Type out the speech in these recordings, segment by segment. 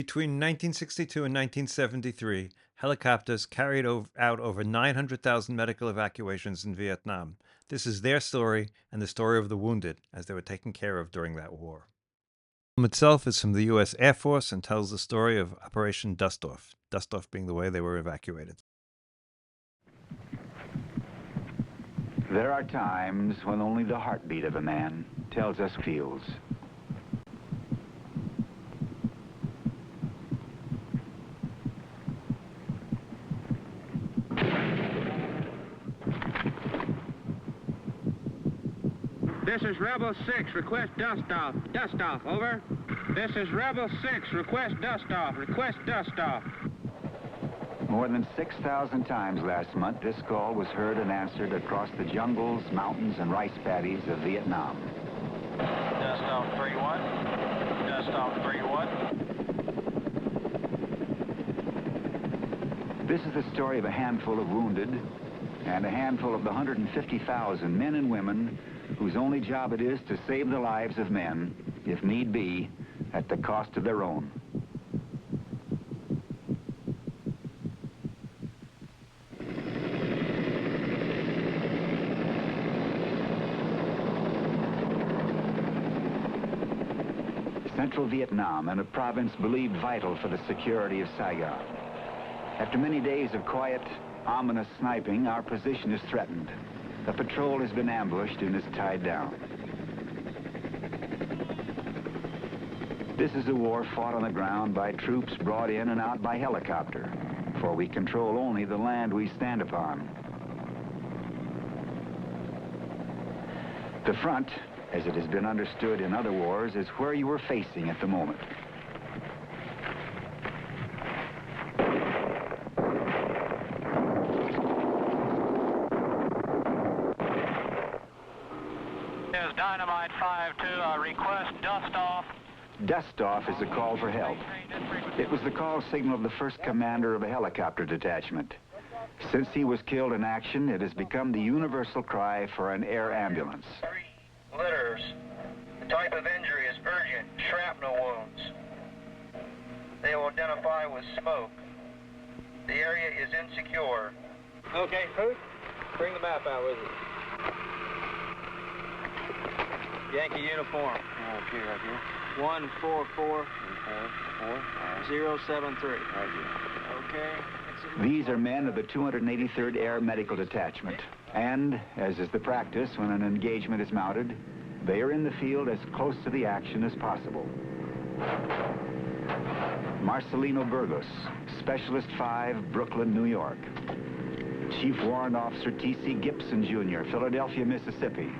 Between 1962 and 1973, helicopters carried out over 900,000 medical evacuations in Vietnam. This is their story and the story of the wounded as they were taken care of during that war. The film itself is from the U.S. Air Force and tells the story of Operation Dustoff, Dustoff being the way they were evacuated. There are times when only the heartbeat of a man tells us feels. This is Rebel 6, request Dustoff. Dustoff, over. This is Rebel 6, request Dustoff. Request Dustoff. More than 6,000 times last month, this call was heard and answered across the jungles, mountains, and rice paddies of Vietnam. Dustoff 3-1. Dustoff 3-1. This is the story of a handful of wounded and a handful of the 150,000 men and women whose only job it is to save the lives of men, if need be, at the cost of their own. Central Vietnam, and a province believed vital for the security of Saigon. After many days of quiet, ominous sniping, our position is threatened. A patrol has been ambushed and is tied down. This is a war fought on the ground by troops brought in and out by helicopter, for we control only the land we stand upon. The front, as it has been understood in other wars, is where you are facing at the moment. There's Dynamite 5-2, request Dustoff. Dustoff is a call for help. It was the call signal of the first commander of a helicopter detachment. Since he was killed in action, it has become the universal cry for an air ambulance. 3 litters. The type of injury is urgent, shrapnel wounds. They will identify with smoke. The area is insecure. Okay, Hoot, bring the map out with you. Yankee uniform. Okay, right here. 144 073. Right here. Okay. These are men of the 283rd Air Medical Detachment. And, as is the practice when an engagement is mounted, they are in the field as close to the action as possible. Marcelino Burgos, Specialist 5, Brooklyn, New York. Chief Warrant Officer T.C. Gibson, Jr., Philadelphia, Mississippi.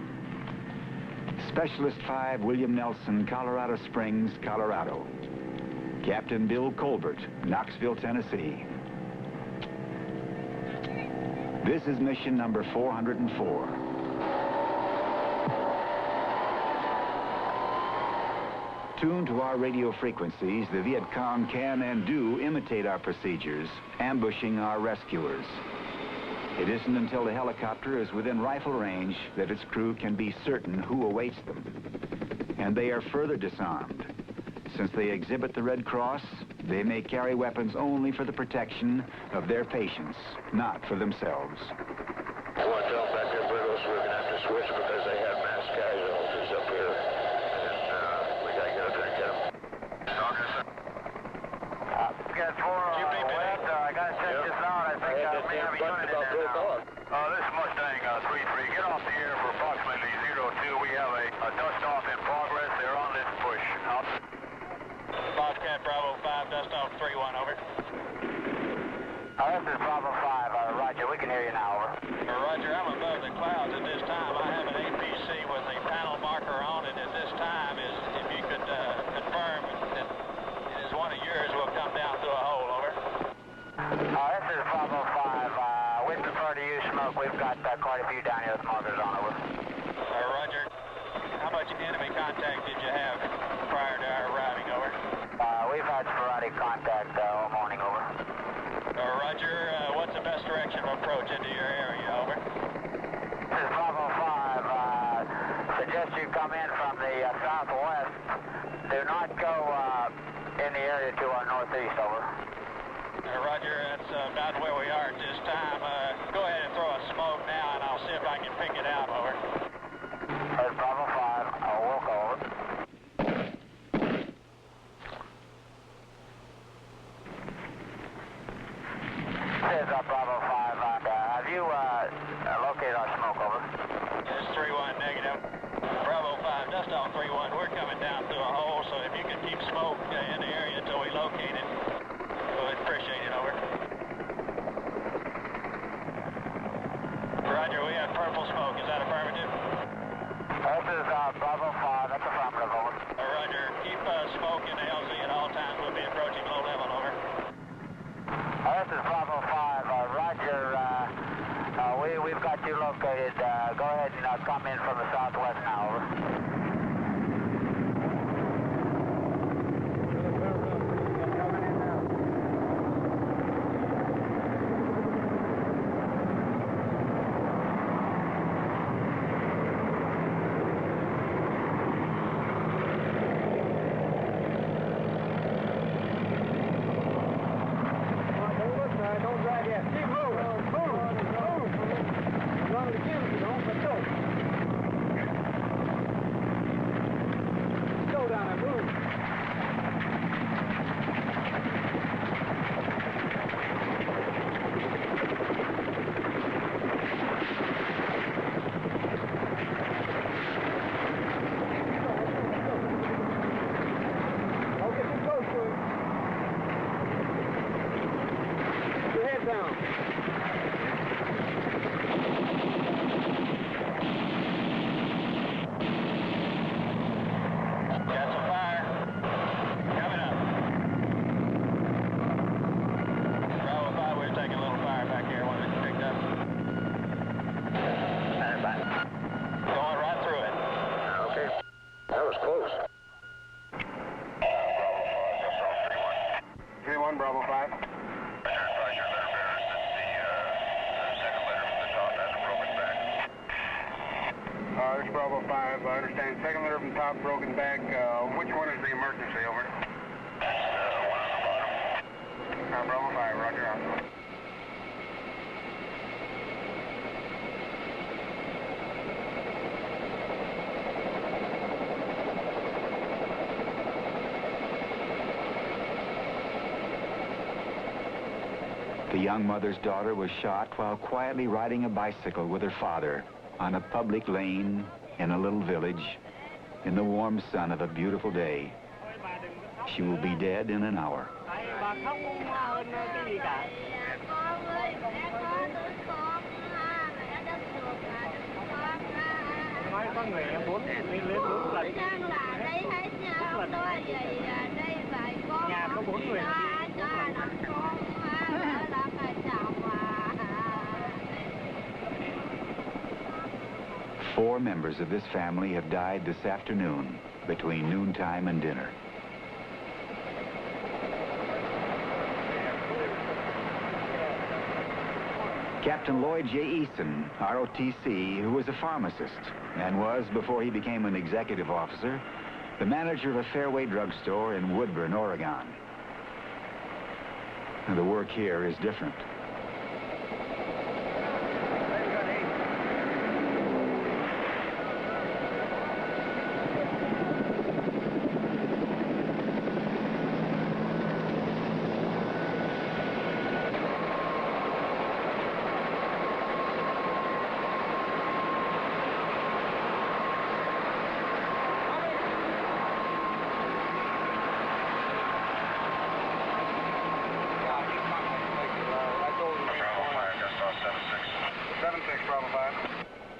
Specialist 5, William Nelson, Colorado Springs, Colorado. Captain Bill Colbert, Knoxville, Tennessee. This is mission number 404. Tuned to our radio frequencies, the Viet Cong can and do imitate our procedures, ambushing our rescuers. It isn't until the helicopter is within rifle range that its crew can be certain who awaits them. And they are further disarmed. Since they exhibit the Red Cross, they may carry weapons only for the protection of their patients, not for themselves. I want to tell them back there, Burgos, we're going to have to switch because they have mass casualties up here. And we got to get up there and get them. Got 4 west. I got to check this out. I think I may have a unit in there now. This is Mustang 3-3. Get off the air for approximately 02. We have a Dustoff in progress. They're on this push. Out. Bobcat Bravo 5, Dustoff 3-1, over. This is Bravo 5. Roger, we can hear you now, over. Roger, I'm above the clouds at this time. I have an APC with a panel marker on it at this time. If you could confirm that it is one of yours, will come down through a hole, over. This is Bravo 5. We prefer to use smoke. We've got quite a few down here with markers on, over. Roger. How much enemy contact did you have prior to our arriving, over? We've had sporadic contact all morning, over. Roger. What's the best direction of approach into your area, over? This is Bravo 5. Suggest you come in from the southwest. Do not go in the area to going northeast, over. Roger, that's about where we are at this time. Go ahead and throw a smoke now, and I'll see if I can pick it out, over. There's Bravo 5, I'll walk over. Here's Bravo 5, have you located our smoke, over? Yes, 3-1 negative. Bravo 5, Dustoff 3-1, we're coming down through a hole, so if you could keep smoke in the area until we locate it, we'd appreciate it, over. Roger, we have purple smoke, is that affirmative? This is Bravo 5, that's affirmative, over. Roger, keep smoke in the LZ at all times, we'll be approaching low level, over. This is Bravo 5, Roger, we've got you located. Go ahead and come in from the southwest now, over. Don't drag yet. Keep moving. Move. Run it again if you don't, but go. Go down and move. Don't get too close to him. Keep your head down. Got some fire. Coming up. Bravo 5, we're taking a little fire back here, one that you picked up. Stand by. Going right through it. Okay. That was close. 3-1, Bravo 5. This is Bravo 5. I understand. Second letter from top broken back. Which one is the emergency, over? One on the bottom. Bravo 5, roger. Out. The young mother's daughter was shot while quietly riding a bicycle with her father on a public lane in a little village in the warm sun of a beautiful day. She will be dead in an hour. Four members of this family have died this afternoon between noontime and dinner. Captain Lloyd J. Eason, ROTC, who was a pharmacist and was, before he became an executive officer, the manager of a Fairway drugstore in Woodburn, Oregon. And the work here is different.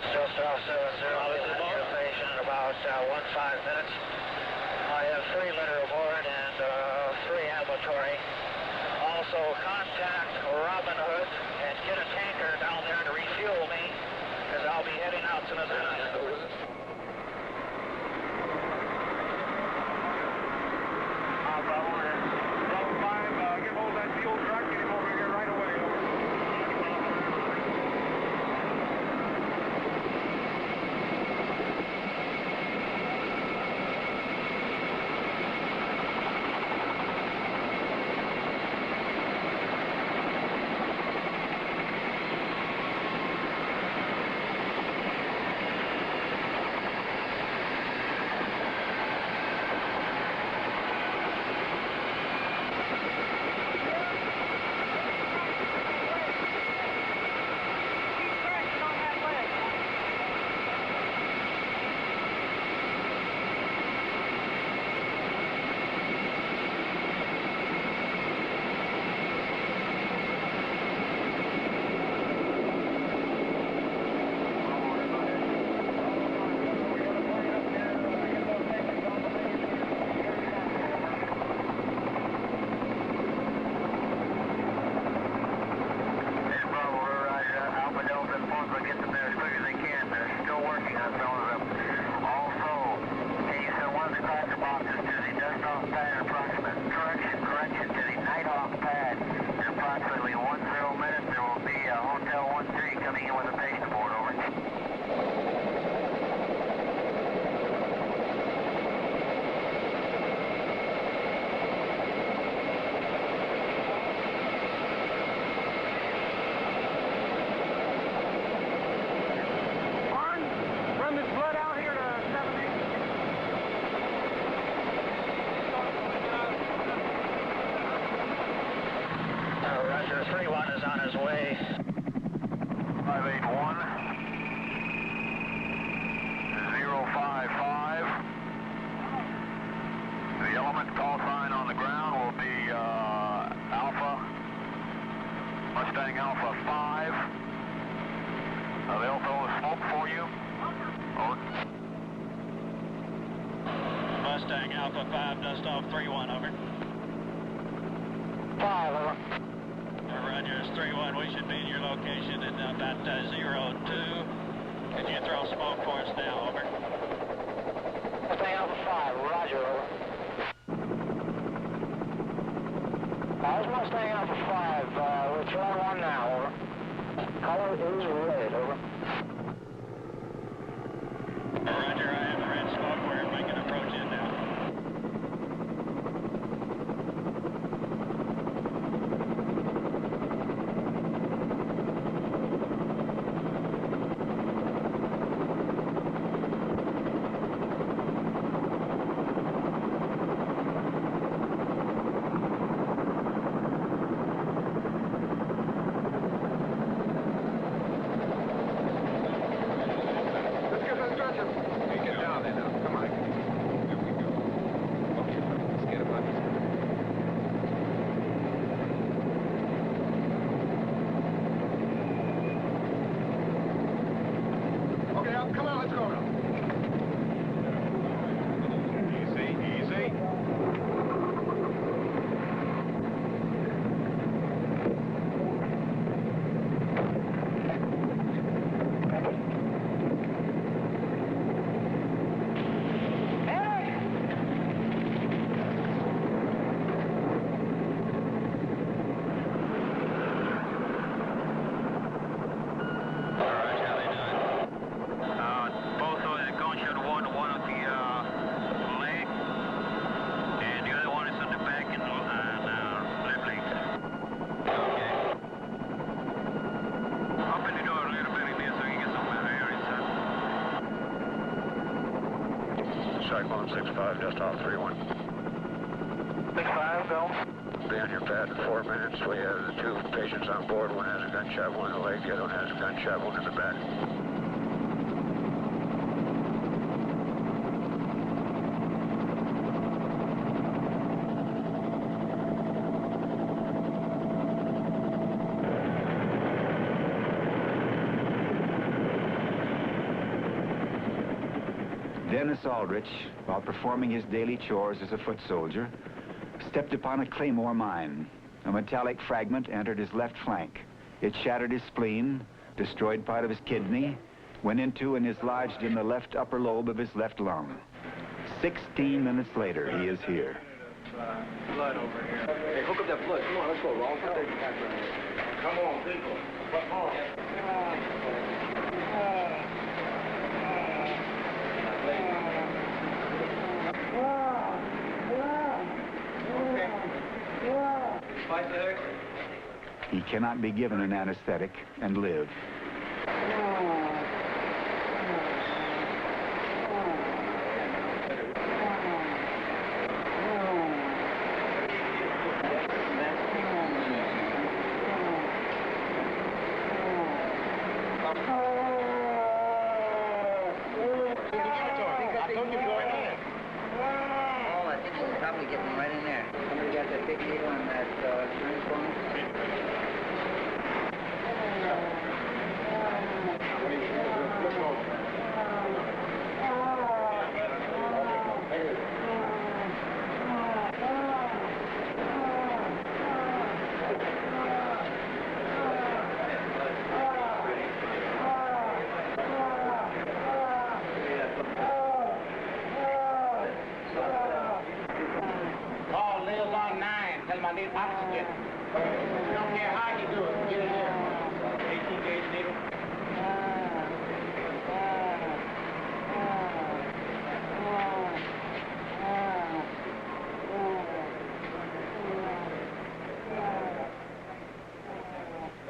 Dustoff 70, I'll be with your patient in about 15 minutes. I have 3 litter aboard and 3 ambulatory. Also contact Robin Hood and get a tanker down there to refuel me, because I'll be heading out to another hospital. Bravo 5, get hold of that fuel truck, get him over here right away, over. his way. 581 055. The element call sign on the ground will be Alpha, Mustang Alpha 5. They'll throw the smoke for you. Over. Mustang Alpha 5, Dustoff 3-1, over. 5, over. Roger, it's 3-1. We should be in your location at about 02. Could you throw smoke for us now, over? Mustang Alpha 5, roger, over. This is Mustang Alpha 5, we're throwing one now, over. Color is red, over. Roger, I have the red smoke. We're making an approach in now. Cyclone 65, Dustoff 3-1. 6-5, go. Be on your pad in 4 minutes. We have the 2 patients on board. One has a gunshot wound in the leg, the other one has a gunshot wound in the back. Dennis Aldrich, while performing his daily chores as a foot soldier, stepped upon a claymore mine. A metallic fragment entered his left flank. It shattered his spleen, destroyed part of his kidney, went into and is lodged in the left upper lobe of his left lung. 16 minutes later, he is here. Blood over here. Hey, hook up that blood. Come on, let's go, Rolf. Come on, people. Come on. He cannot be given an anesthetic and live. I need oxygen. You don't care how you do it. Get in there. 18 gauge needle.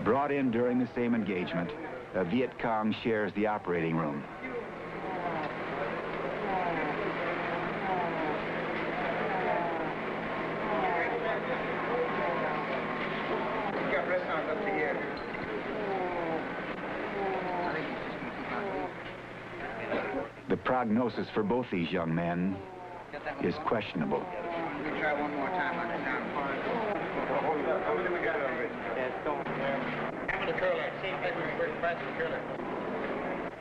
Brought in during the same engagement, a Viet Cong shares the operating room. Got breast arms up to here. prognosis for both these young men is questionable. We try one more time on the down. How many curler? See if they can work past the curler.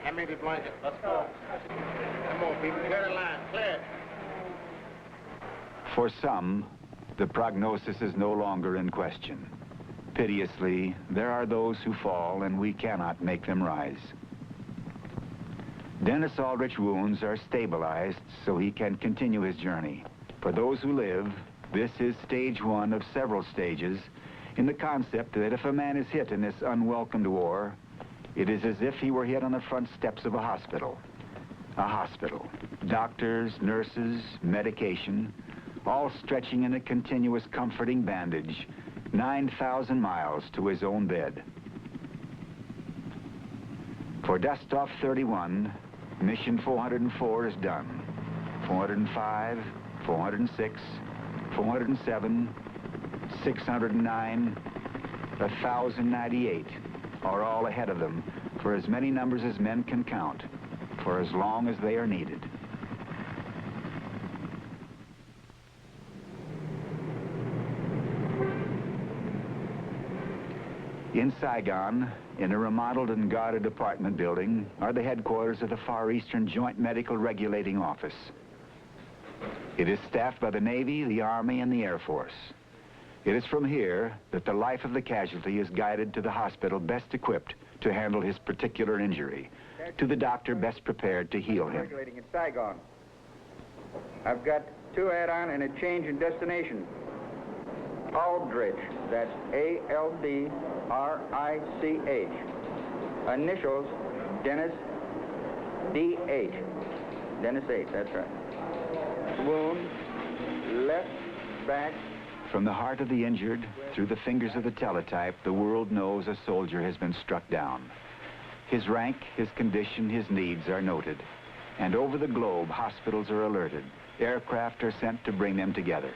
How many blanket? Let's go. Come on, people. Clear the line. Clear. For some, the prognosis is no longer in question. Piteously, there are those who fall, and we cannot make them rise. Dennis Aldrich wounds are stabilized so he can continue his journey. For those who live, this is stage one of several stages in the concept that if a man is hit in this unwelcomed war, it is as if he were hit on the front steps of a hospital. A hospital. Doctors, nurses, medication, all stretching in a continuous comforting bandage, 9,000 miles to his own bed. For Dustoff 31, mission 404 is done. 405, 406, 407, 609, 1,098 are all ahead of them for as many numbers as men can count, for as long as they are needed. In Saigon, in a remodeled and guarded apartment building, are the headquarters of the Far Eastern Joint Medical Regulating Office. It is staffed by the Navy, the Army, and the Air Force. It is from here that the life of the casualty is guided to the hospital best equipped to handle his particular injury, to the doctor best prepared to heal him. Regulating in Saigon. I've got 2 add-on and a change in destination. Aldrich, that's A-L-D-R-I-C-H. Initials, Dennis D-H. Dennis H, that's right. Wound, left back. From the heart of the injured, through the fingers of the teletype, the world knows a soldier has been struck down. His rank, his condition, his needs are noted. And over the globe, hospitals are alerted. Aircraft are sent to bring them together.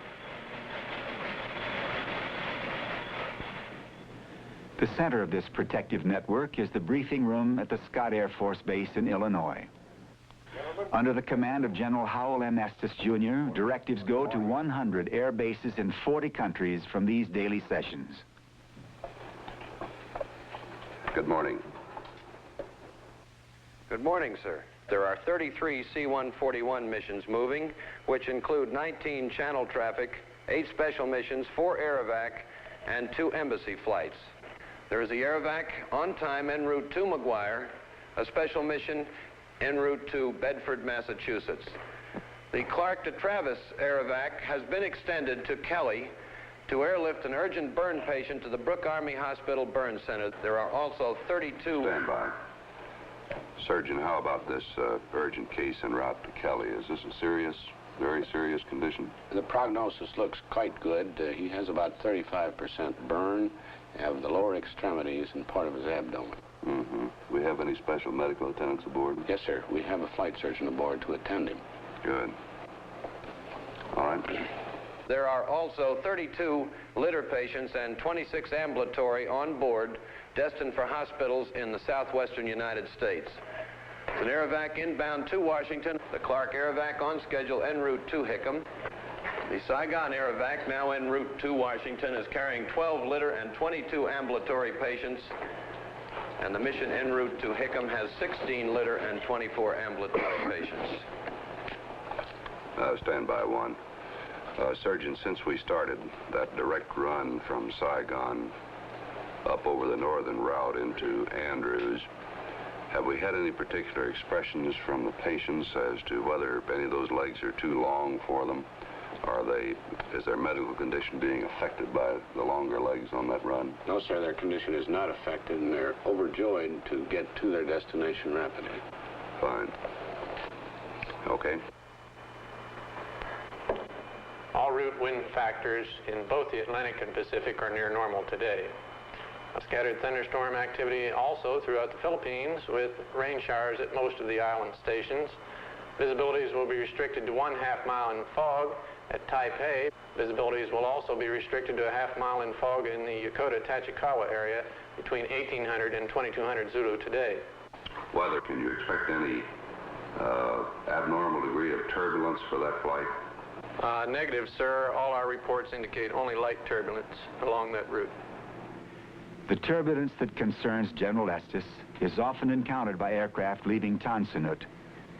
The center of this protective network is the briefing room at the Scott Air Force Base in Illinois. Under the command of General Howell M. Estes, Jr., directives go to 100 air bases in 40 countries from these daily sessions. Good morning. Good morning, sir. There are 33 C-141 missions moving, which include 19 channel traffic, 8 special missions, 4 air evac, and 2 embassy flights. There is the air evac on time en route to McGuire, a special mission en route to Bedford, Massachusetts. The Clark to Travis air evac has been extended to Kelly to airlift an urgent burn patient to the Brooke Army Hospital Burn Center. There are also 32... Stand by. Surgeon, how about this urgent case en route to Kelly? Is this a serious, very serious condition? The prognosis looks quite good. He has about 35% burn of the lower extremities and part of his abdomen. Mm-hmm. We have any special medical attendants aboard? Yes, sir. We have a flight surgeon aboard to attend him. Good. All right. There are also 32 litter patients and 26 ambulatory on board, destined for hospitals in the southwestern United States. It's an air evac inbound to Washington. The Clark air evac on schedule en route to Hickam. The Saigon air evac, now en route to Washington, is carrying 12 litter and 22 ambulatory patients. And the mission en route to Hickam has 16 litter and 24 ambulatory patients. Stand by 1. Surgeon, since we started that direct run from Saigon up over the northern route into Andrews, have we had any particular expressions from the patients as to whether any of those legs are too long for them? Is their medical condition being affected by the longer legs on that run? No, sir, their condition is not affected, and they're overjoyed to get to their destination rapidly. Fine. Okay. All route wind factors in both the Atlantic and Pacific are near normal today. Scattered thunderstorm activity also throughout the Philippines, with rain showers at most of the island stations. Visibilities will be restricted to 1/2 mile in fog at Taipei. Visibilities will also be restricted to a 1/2 mile in fog in the Yokota-Tachikawa area between 1800 and 2200 Zulu today. Weather, can you expect any Abnormal degree of turbulence for that flight? Negative, sir. All our reports indicate only light turbulence along that route. The turbulence that concerns General Estes is often encountered by aircraft leaving Tan Son Nhut,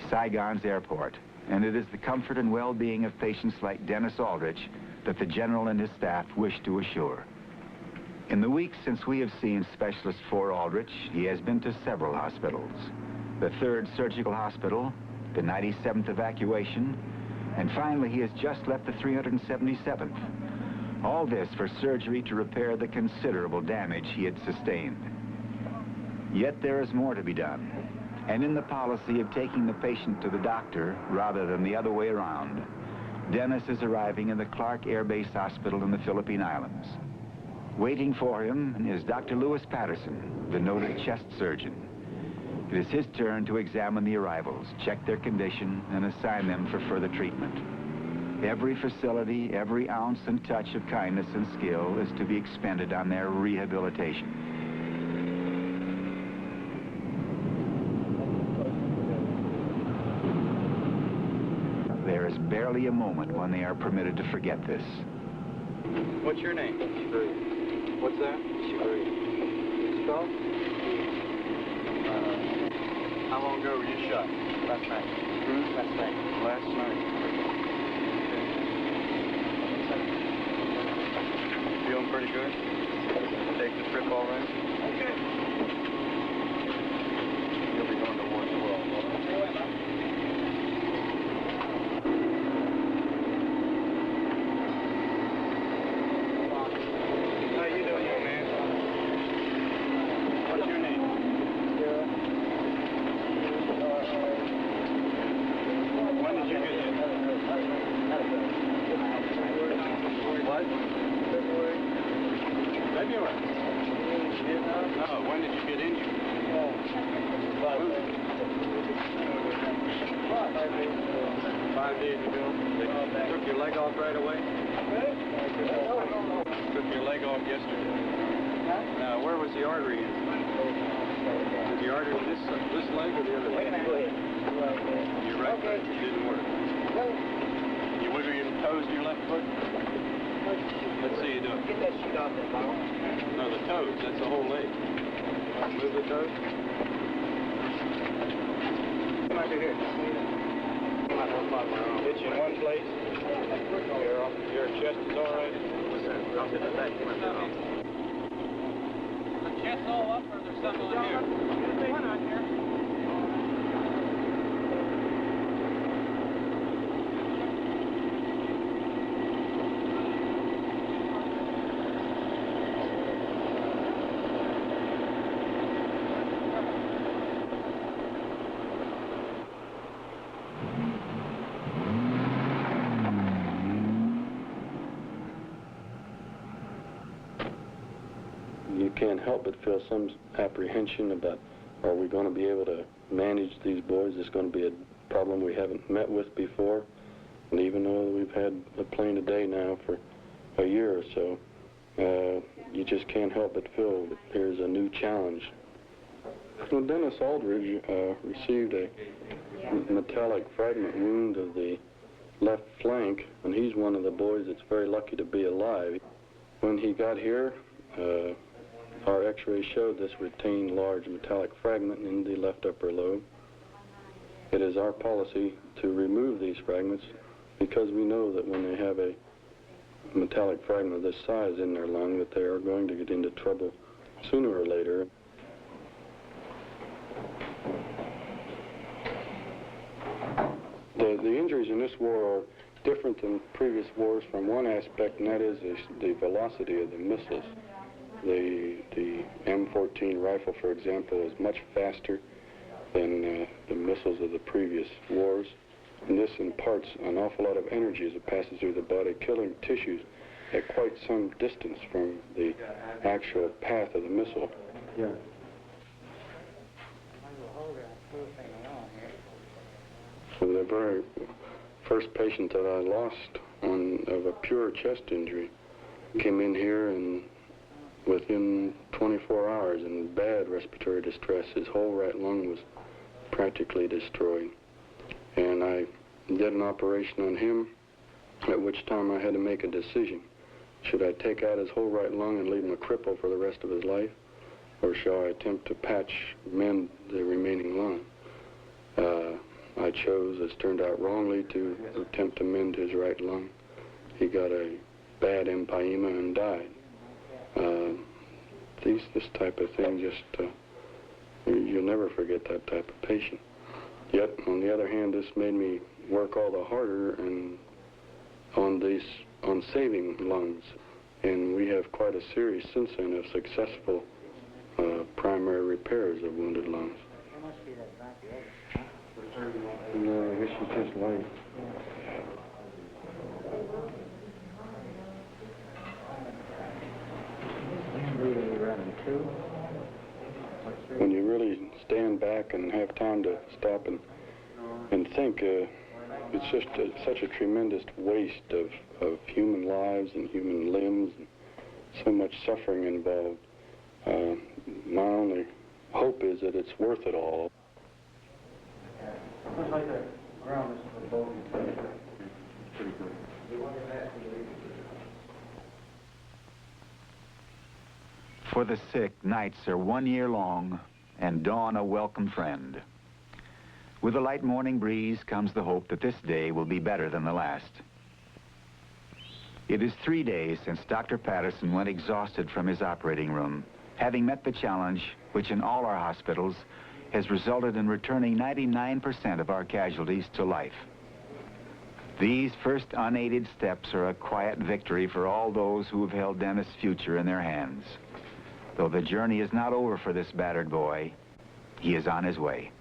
Saigon's airport, and it is the comfort and well-being of patients like Dennis Aldrich that the General and his staff wish to assure. In the weeks since we have seen Specialist 4 Aldrich, he has been to several hospitals. The 3rd Surgical Hospital, the 97th Evacuation, and finally he has just left the 377th. All this for surgery to repair the considerable damage he had sustained. Yet there is more to be done, and in the policy of taking the patient to the doctor rather than the other way around, Dennis is arriving in the Clark Air Base Hospital in the Philippine Islands. Waiting for him is Dr. Lewis Patterson, the noted chest surgeon. It is his turn to examine the arrivals, check their condition, and assign them for further treatment. Every facility, every ounce and touch of kindness and skill is to be expended on their rehabilitation. There is barely a moment when they are permitted to forget this. What's your name? What's that? Spell? How long ago were you shot? Last night. Last night. Last night. Feeling pretty good? Take the trip all right? Okay. You'll be going to war as well. How you doing, young man? What's your name? When did you get here? What? February. February? No, when did you get injured? 5 days ago. They took your leg off right away? Took your leg off yesterday. Now, where was the artery in? Was the artery in this leg or the other leg? Your right leg didn't work. You wiggle your toes in your left foot? Let's see you do it. Get that sheet off that bottle. No, the toes. That's the whole leg. Move the toes. Come out here. Hit you in one place. Your chest is all right. I'll sit in the back. The chest all up, or there's something on here? One on here. You can't help but feel some apprehension about, are we going to be able to manage these boys? It's going to be a problem we haven't met with before. And even though we've had a plane a day now for a year or so, you just can't help but feel that there's a new challenge. Well, Dennis Aldrich received a metallic fragment wound of the left flank, and he's one of the boys that's very lucky to be alive. When he got here, our x-ray showed this retained large metallic fragment in the left upper lobe. It is our policy to remove these fragments because we know that when they have a metallic fragment of this size in their lung that they are going to get into trouble sooner or later. The injuries in this war are different than previous wars from one aspect, and that is the velocity of the missiles. The M14 rifle, for example, is much faster than the missiles of the previous wars. And this imparts an awful lot of energy as it passes through the body, killing tissues at quite some distance from the actual path of the missile. Yeah. So the very first patient that I lost of a pure chest injury came in here and within 24 hours in bad respiratory distress. His whole right lung was practically destroyed. and I did an operation on him, at which time I had to make a decision. Should I take out his whole right lung and leave him a cripple for the rest of his life, or shall I attempt to mend the remaining lung? I chose, as turned out wrongly, to attempt to mend his right lung. He got a bad empyema and died. This type of thing just, you'll never forget that type of patient. Yet, on the other hand, this made me work all the harder and on saving lungs. And we have quite a series since then of successful primary repairs of wounded lungs. No, I guess she's just late. When you really stand back and have time to stop and think, it's just such a tremendous waste of human lives and human limbs, and so much suffering involved. My only hope is that it's worth it all. Looks like the ground is pretty good. For the sick, nights are 1 year long, and dawn a welcome friend. With a light morning breeze comes the hope that this day will be better than the last. It is 3 days since Dr. Patterson went exhausted from his operating room, having met the challenge, which in all our hospitals has resulted in returning 99% of our casualties to life. These first unaided steps are a quiet victory for all those who have held Dennis' future in their hands. Though the journey is not over for this battered boy, he is on his way.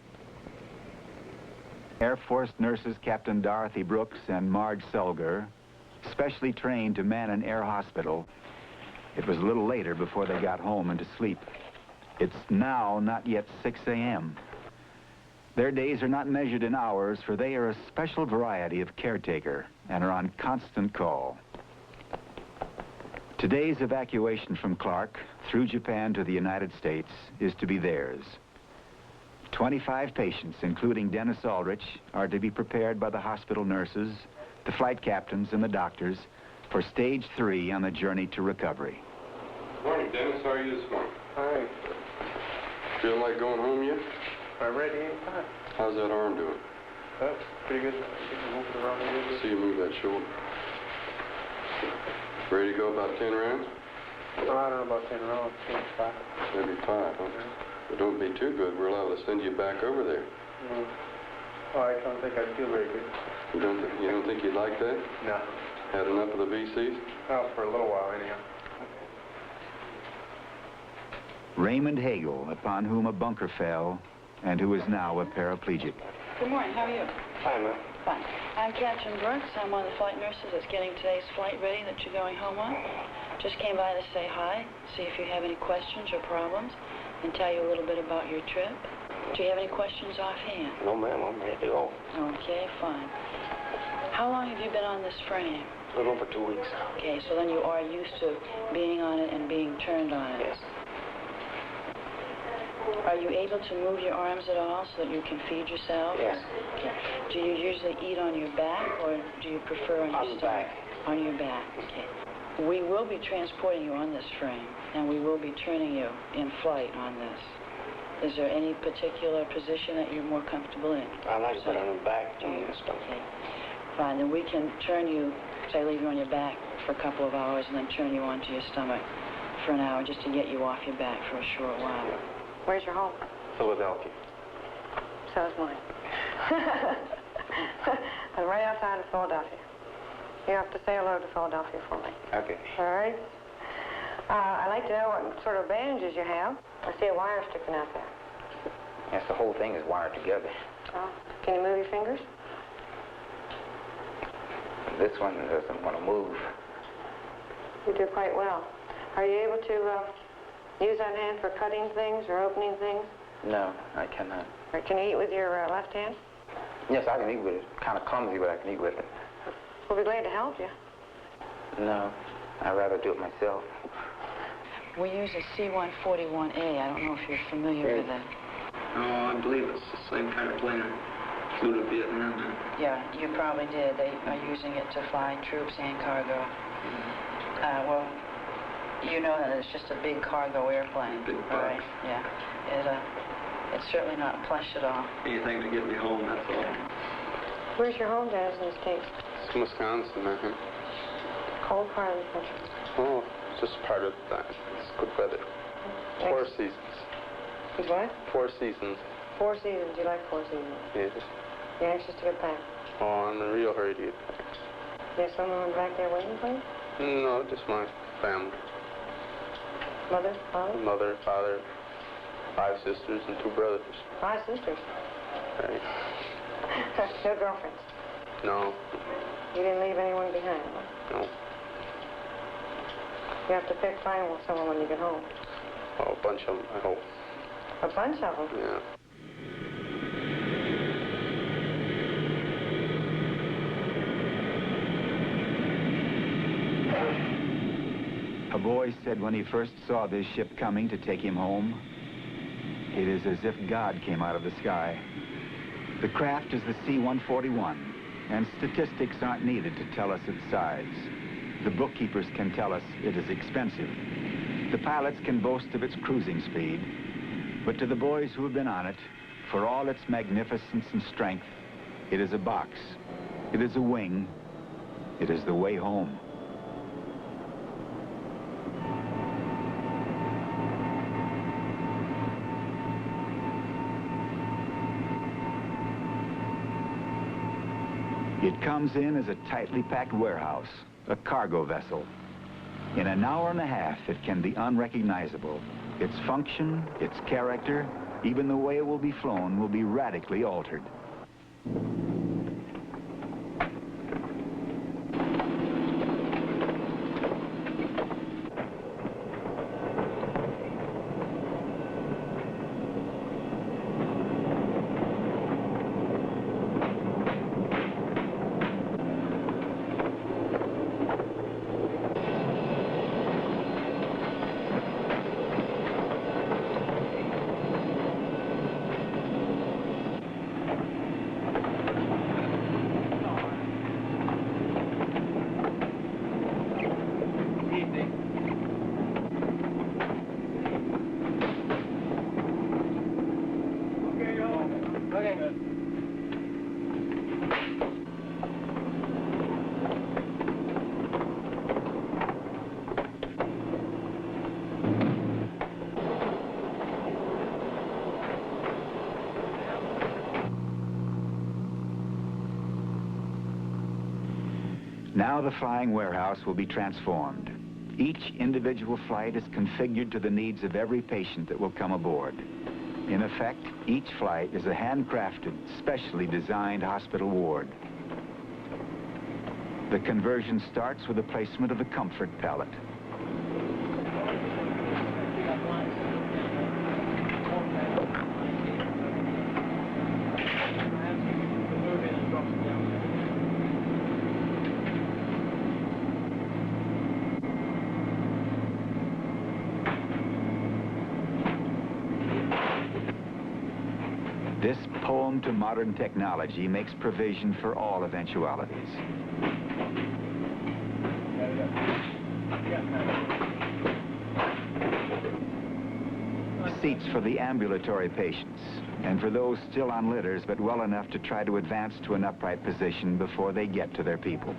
Air Force nurses Captain Dorothy Brooks and Marge Selger, specially trained to man an air hospital. It was a little later before they got home and to sleep. It's now not yet 6 a.m. Their days are not measured in hours, for they are a special variety of caretaker and are on constant call. Today's evacuation from Clark, through Japan to the United States, is to be theirs. 25 patients, including Dennis Aldrich, are to be prepared by the hospital nurses, the flight captains, and the doctors for stage 3 on the journey to recovery. Morning, Dennis. How are you this morning? Hi. Feeling like going home yet? I'm ready anytime. How's that arm doing? That's pretty good. Move it around a little bit. See you move that shoulder. Ready to go about 10 rounds? I don't know about 10 rounds, maybe 5. Maybe 5, huh? But don't be too good. We're liable to send you back over there. Oh, I don't think I'd feel very good. You don't think you'd like that? No. Had enough of the VCs? Oh, for a little while, anyhow. Raymond Hagel, upon whom a bunker fell, and who is now a paraplegic. Good morning, how are you? Fine, ma'am. Fine. I'm Captain Brooks. I'm one of the flight nurses that's getting today's flight ready that you're going home on. Just came by to say hi, see if you have any questions or problems, and tell you a little bit about your trip. Do you have any questions offhand? No, ma'am, I'm ready to go. Okay, fine. How long have you been on this frame? A little over 2 weeks. Okay, so then you are used to being on it and being turned on it. Yes. Are you able to move your arms at all so that you can feed yourself? Yes. Okay. Do you usually eat on your back, or do you prefer on your stomach? Back. On your back, okay. We will be transporting you on this frame, and we will be turning you in flight on this. Is there any particular position that you're more comfortable in? I like to put on the back, too. Okay. Fine, then we can turn you, say leave you on your back for a couple of hours and then turn you onto your stomach for an hour just to get you off your back for a short while. Where's your home? Philadelphia. So is mine. I'm right outside of Philadelphia. You have to say hello to Philadelphia for me. Okay. All right? I'd like to know what sort of bandages you have. I see a wire sticking out there. Yes, the whole thing is wired together. Oh, can you move your fingers? This one doesn't want to move. You do quite well. Are you able to use that hand for cutting things or opening things? No, I cannot. Or can you eat with your left hand? Yes, I can eat with it. Kind of clumsy, but I can eat with it. We'll be glad to help you. No, I'd rather do it myself. We use a C-141A. I don't know if you're familiar with that. Oh, I believe it's the same kind of plane. Flew to Vietnam. Yeah, you probably did. They are using it to fly troops and cargo. Well, you know that it's just a big cargo airplane. Big box. Right, yeah. It's certainly not plush at all. Anything to get me home, that's all. Where's your home, Dennis, in the States? It's Wisconsin, I think. Cold part of the country. Oh, just part of that. It's good weather. 4 seasons. It's what? 4 seasons. 4 seasons. You like 4 seasons? Yes. You're anxious to get back? Oh, I'm in a real hurry to get back. There's someone back there waiting for you? No, just my family. Mother, father? Mother, father, 5 sisters, and 2 brothers. 5 sisters? Right. No girlfriends? No. You didn't leave anyone behind? No. You have to pick fine with someone when you get home. Oh, a bunch of them, I hope. A bunch of them? Yeah. A boy said when he first saw this ship coming to take him home, it is as if God came out of the sky. The craft is the C-141, and statistics aren't needed to tell us its size. The bookkeepers can tell us it is expensive. The pilots can boast of its cruising speed. But to the boys who have been on it, for all its magnificence and strength, it is a box. It is a wing. It is the way home. It comes in as a tightly packed warehouse, a cargo vessel. In an hour and a half, it can be unrecognizable. Its function, its character, even the way it will be flown will be radically altered. Now the flying warehouse will be transformed. Each individual flight is configured to the needs of every patient that will come aboard. In effect, each flight is a handcrafted, specially designed hospital ward. The conversion starts with the placement of the comfort pallet. This poem to modern technology makes provision for all eventualities. Seats for the ambulatory patients, and for those still on litters but well enough to try to advance to an upright position before they get to their people.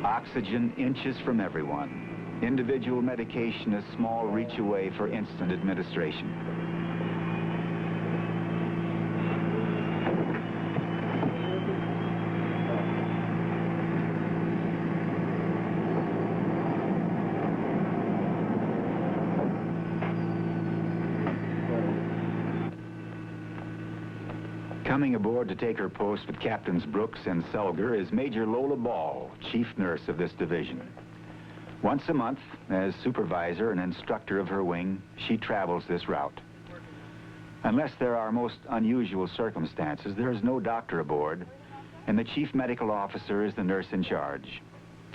Oxygen inches from everyone. Individual medication a small reach away for instant administration. Coming aboard to take her post with Captains Brooks and Selger is Major Lola Ball, chief nurse of this division. Once a month, as supervisor and instructor of her wing, she travels this route. Unless there are most unusual circumstances, there is no doctor aboard, and the chief medical officer is the nurse in charge.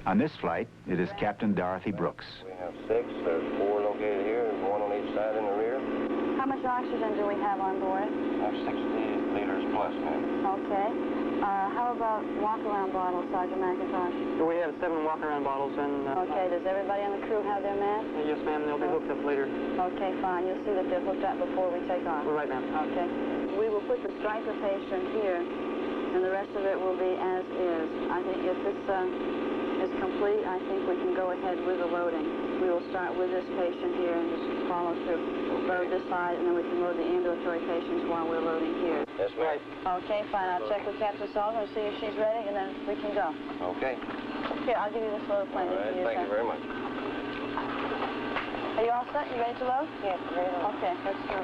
On this flight, it is Captain Dorothy Brooks. We have 6. There's 4 located here and 1 on each side in the rear. How much oxygen do we have on board? We have 60 liters plus, ma'am. Okay. How about walk-around bottles, Sergeant McIntosh? We have 7 walk-around bottles and... Okay, does everybody on the crew have their masks? Yes, ma'am, they'll be hooked up later. Okay, fine. You'll see that they're hooked up before we take off. Right, ma'am. Okay. We will put the striker patient here, and the rest of it will be as is. I think if this is complete, I think we can go ahead with the loading. We will start with this patient here and just follow through. Load this side, and then we can load the ambulatory patients while we're loading here. Yes, ma'am. Okay, fine. I'll check with Captain Salter and see if she's ready, and then we can go. Okay. Here, I'll give you this load plane. All right, thank you very much. Are you all set? You ready to load? Yes, I'm ready to load. Okay, let's go.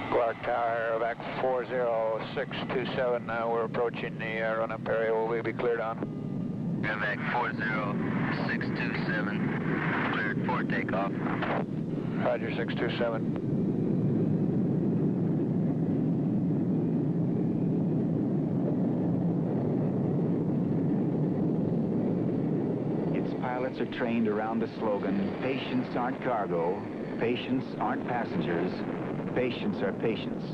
Clark Tower, Evac 40627. Now we're approaching the run-up area. Will we be cleared on? Evac 40627, cleared for takeoff. Roger, 627. Its pilots are trained around the slogan, patients aren't cargo, patients aren't passengers, patients are patients.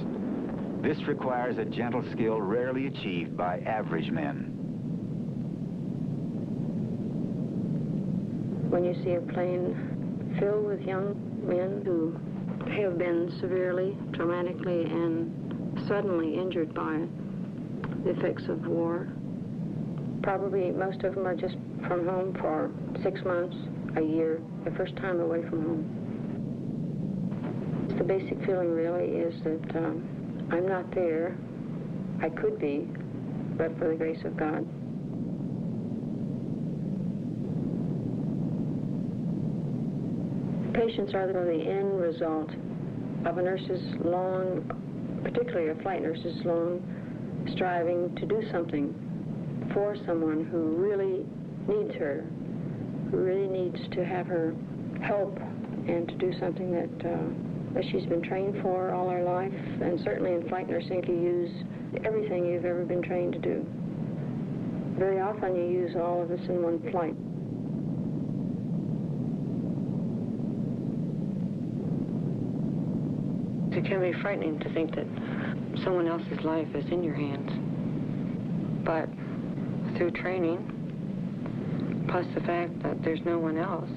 This requires a gentle skill rarely achieved by average men. When you see a plane filled with young men who have been severely, traumatically, and suddenly injured by the effects of war, probably most of them are just from home for 6 months, a year, the first time away from home. The basic feeling really is that I'm not there. I could be, but for the grace of God. Patients are the end result of a nurse's long, particularly a flight nurse's long, striving to do something for someone who really needs her, who really needs to have her help and to do something that she's been trained for all her life. And certainly in flight nursing, you use everything you've ever been trained to do. Very often you use all of this in one flight. It can be frightening to think that someone else's life is in your hands. But through training, plus the fact that there's no one else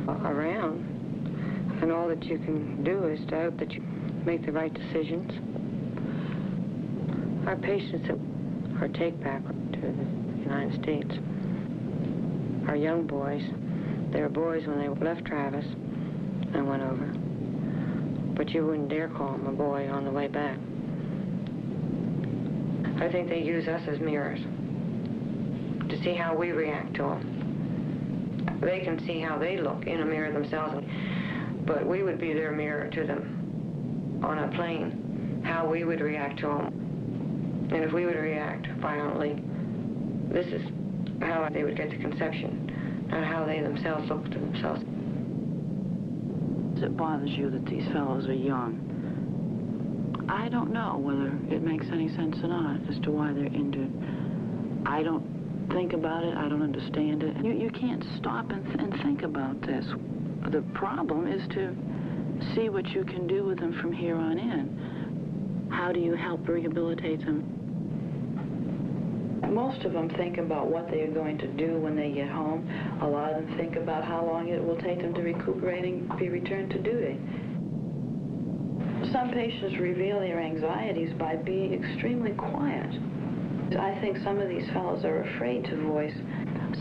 around, and all that you can do is to hope that you make the right decisions. Our patients that are take back to the United States are young boys. They were boys when they left Travis and went over. But you wouldn't dare call them a boy on the way back. I think they use us as mirrors to see how we react to them. They can see how they look in a mirror themselves, but we would be their mirror to them on a plane, how we would react to them. And if we would react violently, this is how they would get the conception, not how they themselves look to themselves. It bothers you that these fellows are young. I don't know whether it makes any sense or not as to why they're injured. I don't think about it. I don't understand it. You can't stop and think about this. The problem is to see what you can do with them from here on in. How do you help rehabilitate them? Most of them think about what they are going to do when they get home. A lot of them think about how long it will take them to recuperate and be returned to duty. Some patients reveal their anxieties by being extremely quiet. I think some of these fellows are afraid to voice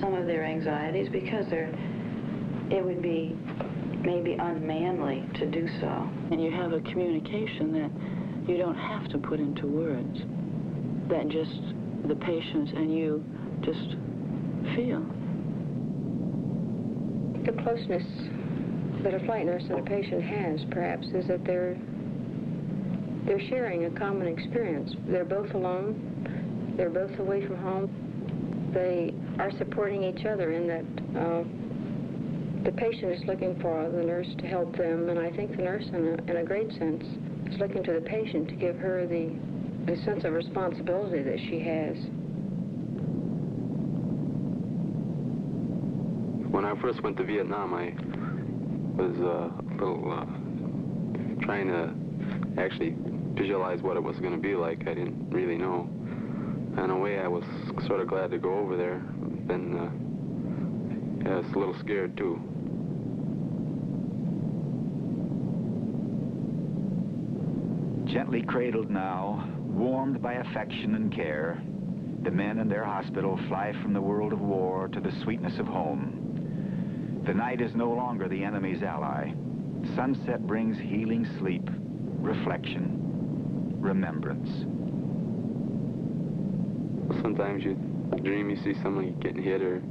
some of their anxieties because it would be maybe unmanly to do so. And you have a communication that you don't have to put into words, that just the patient and you just feel. The closeness that a flight nurse and a patient has, perhaps, is that they're sharing a common experience. They're both alone. They're both away from home. They are supporting each other in that the patient is looking for the nurse to help them, and I think the nurse, in a great sense, is looking to the patient to give her the sense of responsibility that she has. When I first went to Vietnam, I was a little trying to actually visualize what it was going to be like. I didn't really know. In a way, I was sort of glad to go over there. Then I was a little scared too. Gently cradled now, warmed by affection and care, the men in their hospital fly from the world of war to the sweetness of home. The night is no longer the enemy's ally. Sunset brings healing sleep, reflection, remembrance. Sometimes you dream you see somebody getting hit or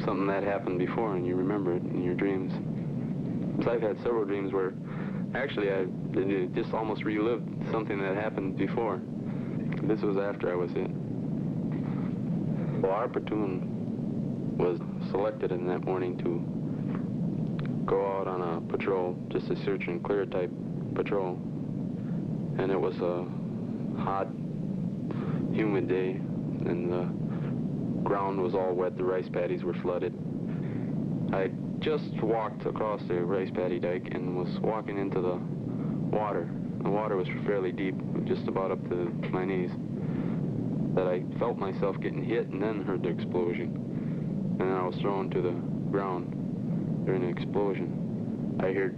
something that happened before and you remember it in your dreams. So I've had several dreams where actually I just almost relived something that happened before. This was after I was hit. Well, our platoon was selected in that morning to go out on a patrol, just a search and clear type patrol. And it was a hot, humid day, and the ground was all wet, the rice paddies were flooded. I just walked across the rice paddy dike and was walking into the water. The water was fairly deep, just about up to my knees. That I felt myself getting hit and then heard the explosion. And then I was thrown to the ground during the explosion. I heard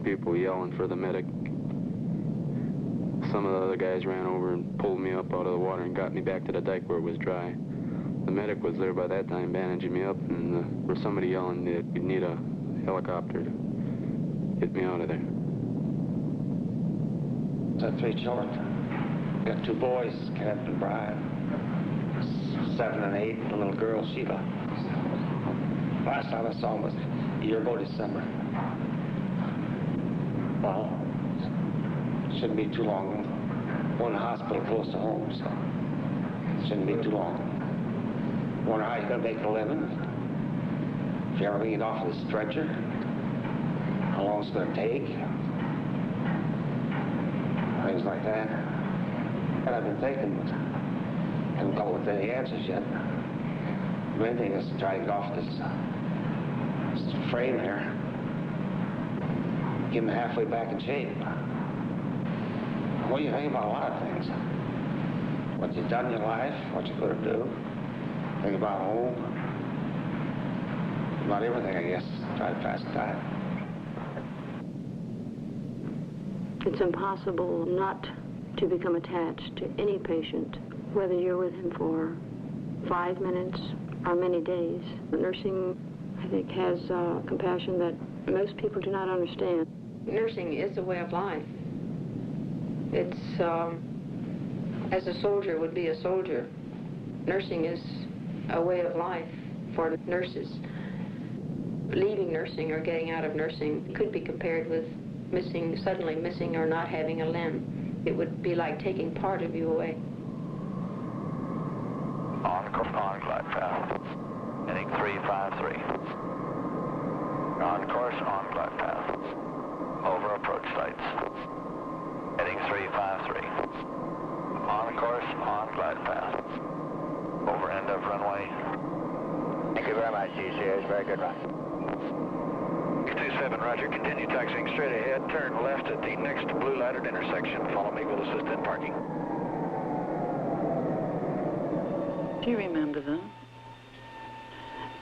people yelling for the medic. Some of the other guys ran over and pulled me up out of the water and got me back to the dike where it was dry. The medic was there by that time bandaging me up, and there was somebody yelling that you'd need a helicopter to get me out of there. I have 3 children. Got 2 boys, Kenneth and Brian, 7 and 8, and a little girl, Sheba. Last time I saw him was a year ago December. Well, shouldn't be too long. One hospital close to home, so shouldn't be too long. Wonder how you're going to make a living. If you ever get off the stretcher, how long it's going to take. Things like that. And I've been thinking, but haven't come up with any answers yet. The main thing is to try to get off this frame there. Get him halfway back in shape. What do you think about a lot of things? What you've done in your life, what you're going to do. Think about home. About everything, I guess. Try to pass the time. It's impossible not to become attached to any patient, whether you're with him for 5 minutes or many days. Nursing, I think, has compassion that most people do not understand. Nursing is a way of life. It's, as a soldier would be a soldier. Nursing is a way of life for nurses. Leaving nursing or getting out of nursing could be compared with suddenly missing or not having a limb. It would be like taking part of you away. On glide path. Heading 353. On course, on glide path. Over approach sights. Heading 353. On course, on glide path. Over end of runway. Thank you very much, GCS. Very good run. 27, roger. Continue taxiing straight ahead. Turn left at the next blue lighted intersection. Follow me. We'll assist in parking. Do you remember them?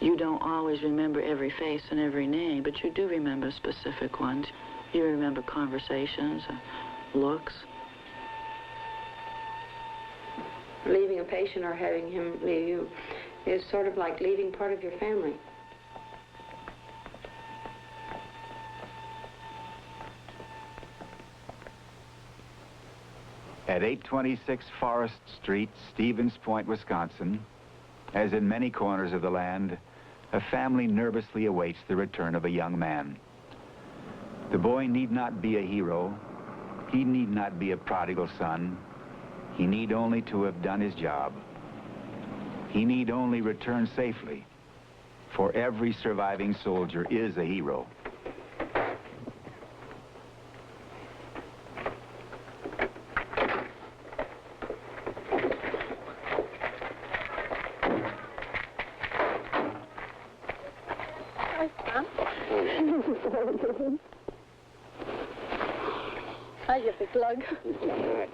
You don't always remember every face and every name, but you do remember specific ones. You remember conversations, looks. Leaving a patient or having him leave you is sort of like leaving part of your family. At 826 Forest Street, Stevens Point, Wisconsin, as in many corners of the land, a family nervously awaits the return of a young man. The boy need not be a hero. He need not be a prodigal son. He need only to have done his job. He need only return safely, for every surviving soldier is a hero. Hi, you big lug. All right.